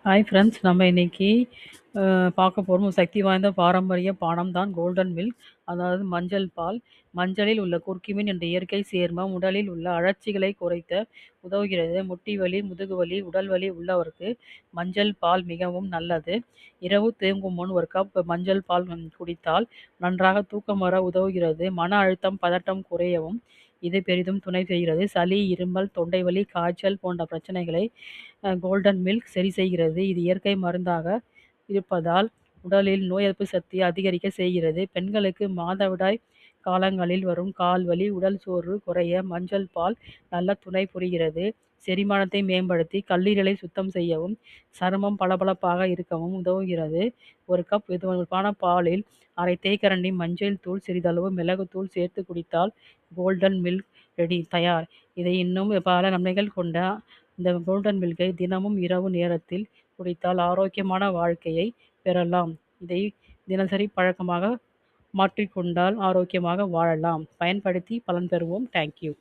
Hi friends, நம்ம இன்னைக்கு பார்க்க போகிறோம். சக்தி வாய்ந்த பாரம்பரிய பானம் தான் கோல்டன் மில்க், அதாவது மஞ்சள் பால். மஞ்சளில் உள்ள குர்குமின் என்ற இயற்கை சேர்மம் உடலில் உள்ள அழற்சிகளை குறைத்த உதவுகிறது. முட்டி வலி, முதுகுவலி, உடல் வலி உள்ளவருக்கு மஞ்சள் பால் மிகவும் நல்லது. இரவு தூங்கும் முன் ஒரு கப் மஞ்சள் பால் குடித்தால் நன்றாக தூக்கம் வர உதவுகிறது. மன அழுத்தம், பதட்டம் குறையவும் இது பெரிதும் துணை செய்கிறது. சளி, இருமல், தொண்டை வலி, காய்ச்சல் போன்ற பிரச்சனைகளை கோல்டன் மில்க் சரி செய்கிறது. இது இயற்கை மருந்தாக இருப்பதால் உடலில் நோய் எதிர்ப்பு சக்தியை அதிகரிக்க செய்கிறது. பெண்களுக்கு மாதவிடாய் காலங்களில் வரும் கால் வலி, உடல் சோர்வு குறைய மஞ்சள் பால் நல்ல துணை புரிகிறது. செரிமானத்தை மேம்படுத்தி கல்லீரலை சுத்தம் செய்யவும் சருமம் பளபளப்பாக இருக்கவும் உதவுகிறது. ஒரு கப் வெதுவெதுப்பான பாலில் அரை தேக்கரண்டி மஞ்சள் தூள், சிறிதளவு மிளகுத்தூள் சேர்த்து குடித்தால் கோல்டன் மில்க் ரெடி தயார். இதை இன்னும் பல நன்மைகள் கொண்ட இந்த கோல்டன் மில்கை தினமும் இரவு நேரத்தில் குடித்தால் ஆரோக்கியமான வாழ்க்கையை பெறலாம். இதை தினசரி பழக்கமாக மாற்றிக்கொண்டால் ஆரோக்கியமாக வாழலாம். பயன்படுத்தி பலன் பெறுவோம். தேங்க்யூ.